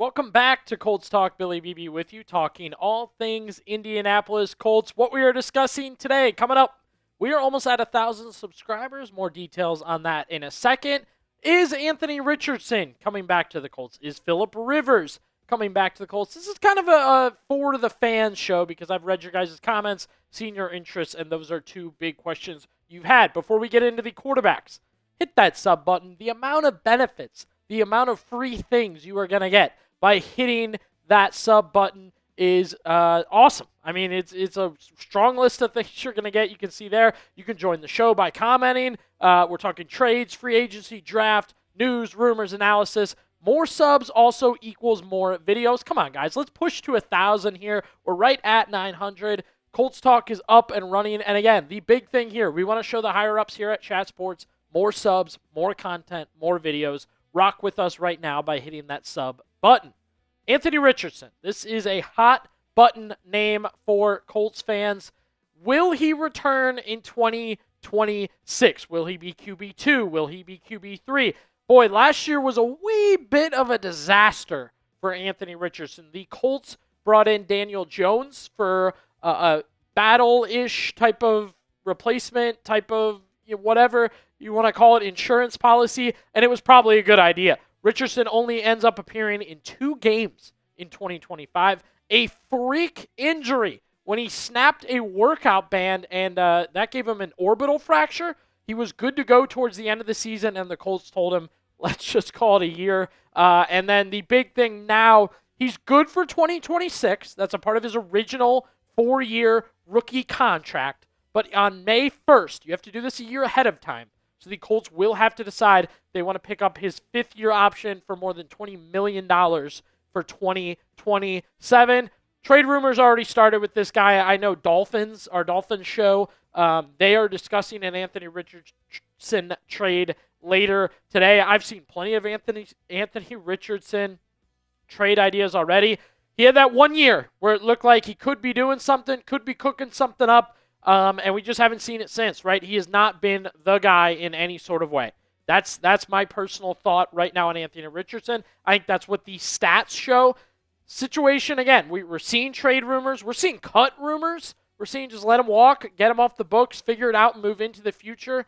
Welcome back to Colts Talk. Billy Beebe with you, talking all things Indianapolis Colts. What we are discussing today, coming up, we are almost at 1,000 subscribers. More details on that in a second. Is Anthony Richardson coming back to the Colts? Is Phillip Rivers coming back to the Colts? This is kind of a forward to the fans show because I've read your guys' comments, seen your interests, and those are two big questions you've had. Before we get into the quarterbacks, hit that sub button. The amount of benefits, the amount of free things you are going to get by hitting that sub button is awesome. I mean, it's a strong list of things you're going to get. You can see there. You can join the show by commenting. We're talking trades, free agency, draft, news, rumors, analysis. More subs also equals more videos. Come on, guys. Let's push to 1,000 here. We're right at 900. Colts Talk is up and running. And again, the big thing here, we want to show the higher-ups here at Chat Sports more subs, more content, more videos. Rock with us right now by hitting that sub button. Anthony Richardson. This is a hot button name for Colts fans. Will he return in 2026? Will he be QB2? Will he be QB3? Boy, last year was a wee bit of a disaster for Anthony Richardson. The Colts brought in Daniel Jones for a battle-ish type of replacement, type of whatever you want to call it, insurance policy, and it was probably a good idea. Richardson only ends up appearing in 2 games in 2025. A freak injury when he snapped a workout band, and that gave him an orbital fracture. He was good to go towards the end of the season, and the Colts told him, let's just call it a year. And then the big thing now, he's good for 2026. That's a part of his original 4-year rookie contract. But on May 1st, you have to do this a year ahead of time. So the Colts will have to decide if they want to pick up his 5th-year option for more than $20 million for 2027. Trade rumors already started with this guy. I know our Dolphins show, they are discussing an Anthony Richardson trade later today. I've seen plenty of Anthony Richardson trade ideas already. He had that 1 year where it looked like he could be doing something, could be cooking something up. And we just haven't seen it since, right? He has not been the guy in any sort of way. That's my personal thought right now on Anthony Richardson. I think that's what the stats show. Situation, again, we're seeing trade rumors. We're seeing cut rumors. We're seeing just let him walk, get him off the books, figure it out, and move into the future.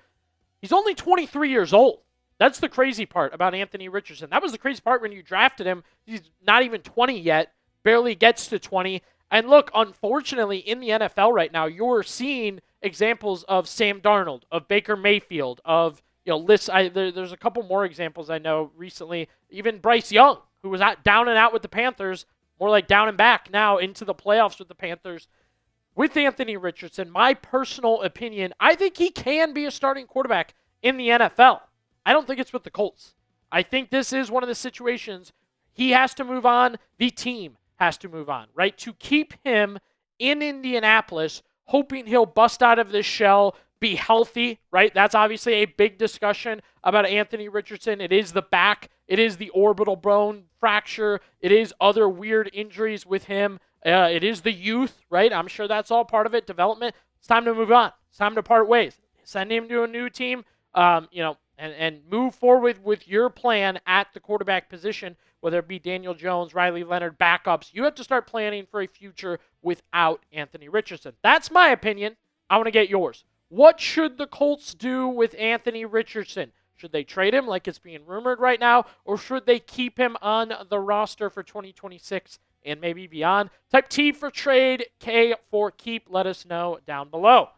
He's only 23 years old. That's the crazy part about Anthony Richardson. That was the crazy part when you drafted him. He's not even 20 yet, barely gets to 20. And look, unfortunately, in the NFL right now, you're seeing examples of Sam Darnold, of Baker Mayfield, of there's a couple more examples I know recently. Even Bryce Young, who was down and out with the Panthers, more like down and back now into the playoffs with the Panthers. With Anthony Richardson, my personal opinion, I think he can be a starting quarterback in the NFL. I don't think it's with the Colts. I think this is one of the situations he has to move on. The team has to move on, right? To keep him in Indianapolis, hoping he'll bust out of this shell, be healthy, right? That's obviously a big discussion about Anthony Richardson. It is the back. It is the orbital bone fracture. It is other weird injuries with him. It is the youth, right? I'm sure that's all part of it, development. It's time to move on. It's time to part ways. Send him to a new team, and move forward with your plan at the quarterback position, whether it be Daniel Jones, Riley Leonard, backups. You have to start planning for a future without Anthony Richardson. That's my opinion. I want to get yours. What should the Colts do with Anthony Richardson? Should they trade him like it's being rumored right now, or should they keep him on the roster for 2026 and maybe beyond? Type T for trade, K for keep. Let us know down below.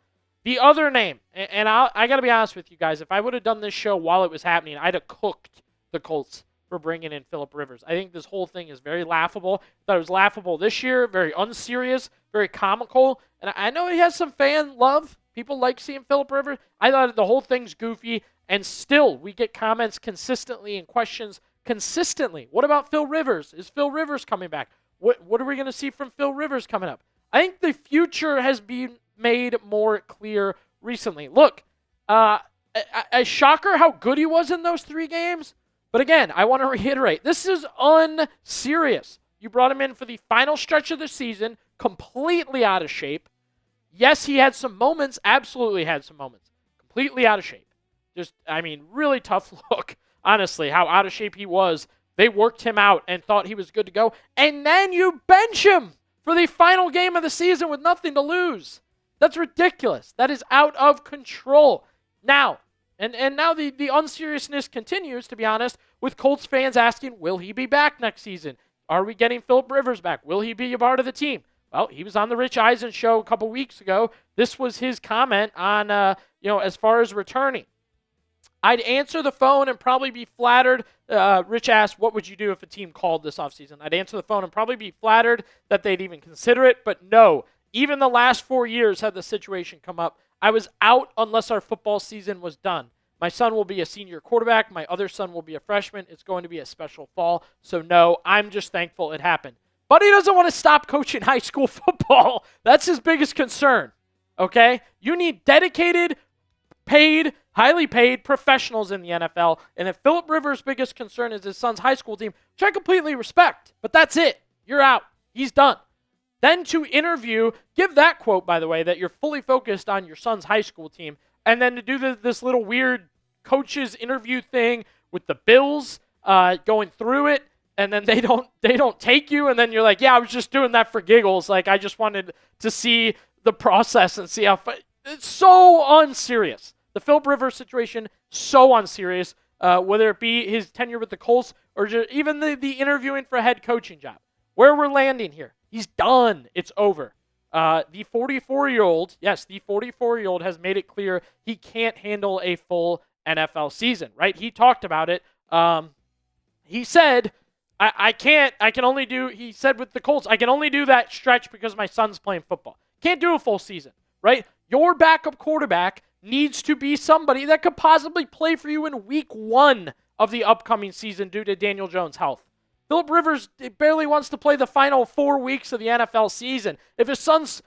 The other name, and I got to be honest with you guys, if I would have done this show while it was happening, I'd have cooked the Colts for bringing in Phillip Rivers. I think this whole thing is very laughable. I thought it was laughable this year, very unserious, very comical. And I know he has some fan love. People like seeing Phillip Rivers. I thought the whole thing's goofy, and still we get comments consistently and questions consistently. What about Phil Rivers? Is Phil Rivers coming back? What are we going to see from Phil Rivers coming up? I think the future has been made more clear recently. Look, a shocker how good he was in those 3 games. But again, I want to reiterate, this is unserious. You brought him in for the final stretch of the season, completely out of shape. Yes, he had some moments, absolutely had some moments. Completely out of shape. Just, really tough look, honestly, how out of shape he was They worked him out and thought he was good to go. And then you bench him for the final game of the season with nothing to lose. That's ridiculous. That is out of control. Now, and now the unseriousness continues, to be honest, with Colts fans asking, will he be back next season? Are we getting Phillip Rivers back? Will he be a part of the team? Well, he was on the Rich Eisen Show a couple weeks ago. This was his comment on, as far as returning. I'd answer the phone and probably be flattered. Rich asked, what would you do if a team called this offseason? I'd answer the phone and probably be flattered that they'd even consider it. But no, even the last 4 years had the situation come up, I was out unless our football season was done. My son will be a senior quarterback. My other son will be a freshman. It's going to be a special fall. So no, I'm just thankful it happened. But he doesn't want to stop coaching high school football. That's his biggest concern, okay? You need dedicated, paid, highly paid professionals in the NFL. And if Phillip Rivers' biggest concern is his son's high school team, which I completely respect, but that's it. You're out. He's done. Then to interview, give that quote, by the way, that you're fully focused on your son's high school team, and then to do this little weird coaches interview thing with the Bills going through it, and then they don't take you, and then you're like, yeah, I was just doing that for giggles. Like, I just wanted to see the process and see how it's so unserious. The Phillip Rivers situation, so unserious, whether it be his tenure with the Colts or just even the interviewing for a head coaching job. Where we're landing here, he's done. It's over. The 44-year-old, yes, the 44-year-old has made it clear he can't handle a full NFL season, right? He talked about it. He said, I can only do, he said with the Colts, I can only do that stretch because my son's playing football. Can't do a full season, right? Your backup quarterback needs to be somebody that could possibly play for you in week 1 of the upcoming season due to Daniel Jones' health. Phillip Rivers barely wants to play the final 4 weeks of the NFL season. If his son's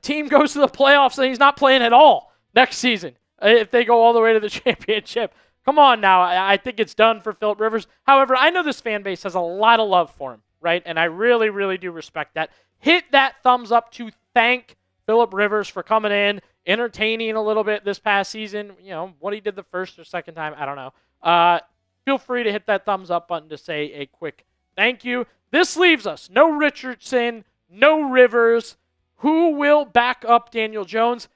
team goes to the playoffs, then he's not playing at all next season if they go all the way to the championship. Come on now. I think it's done for Phillip Rivers. However, I know this fan base has a lot of love for him, right? And I really, really do respect that. Hit that thumbs up to thank Phillip Rivers for coming in, entertaining a little bit this past season. You know, what he did the first or second time, I don't know. Feel free to hit that thumbs up button to say a quick thank you. This leaves us no Richardson, no Rivers. Who will back up Daniel Jones?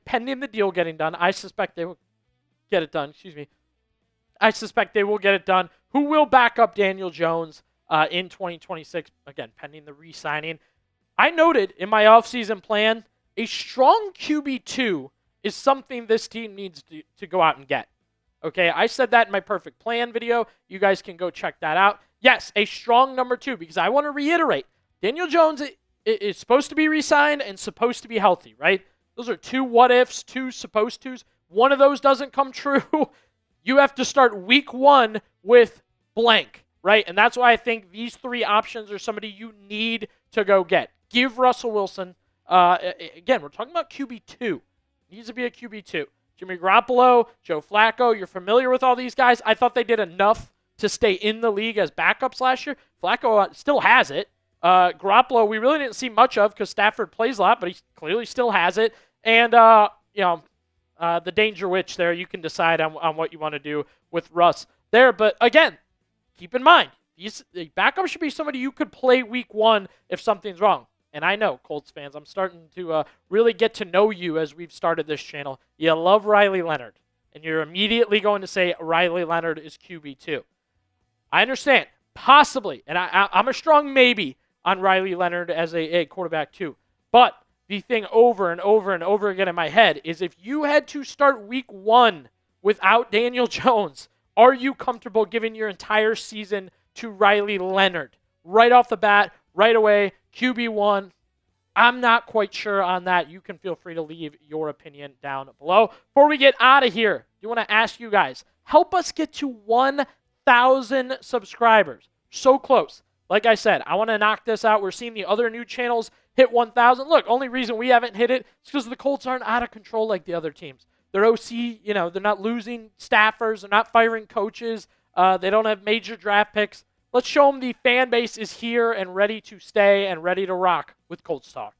Pending the deal getting done, I suspect they will get it done. I suspect they will get it done. Who will back up Daniel Jones in 2026? Again, pending the re-signing. I noted in my offseason plan, a strong QB2 is something this team needs to go out and get. Okay, I said that in my perfect plan video. You guys can go check that out. Yes, a strong number 2, because I want to reiterate, Daniel Jones is supposed to be re-signed and supposed to be healthy, right? Those are 2 what-ifs, 2 supposed tos. One of those doesn't come true. You have to start week 1 with blank, right? And that's why I think these 3 options are somebody you need to go get. Give Russell Wilson, again, we're talking about QB2. Needs to be a QB2. Jimmy Garafolo, Joe Flacco, you're familiar with all these guys. I thought they did enough to stay in the league as backups last year. Flacco still has it. Garafolo, we really didn't see much of because Stafford plays a lot, but he clearly still has it. And, the danger witch there, you can decide on what you want to do with Russ there. But, again, keep in mind, the backup should be somebody you could play week 1 if something's wrong. And I know, Colts fans, I'm starting to really get to know you as we've started this channel. You love Riley Leonard, and you're immediately going to say Riley Leonard is QB2. I understand, possibly, and I'm a strong maybe on Riley Leonard as a quarterback too. But the thing over and over and over again in my head is if you had to start week 1 without Daniel Jones, are you comfortable giving your entire season to Riley Leonard? Right off the bat, right away, QB1. I'm not quite sure on that. You can feel free to leave your opinion down below. Before we get out of here, I want to ask you guys, help us get to 1,000 subscribers. So close. Like I said, I want to knock this out. We're seeing the other new channels hit 1,000. Look, only reason we haven't hit it is because the Colts aren't out of control like the other teams. Their OC, they're not losing staffers. They're not firing coaches. They don't have major draft picks. Let's show them the fan base is here and ready to stay and ready to rock with Colts Talk.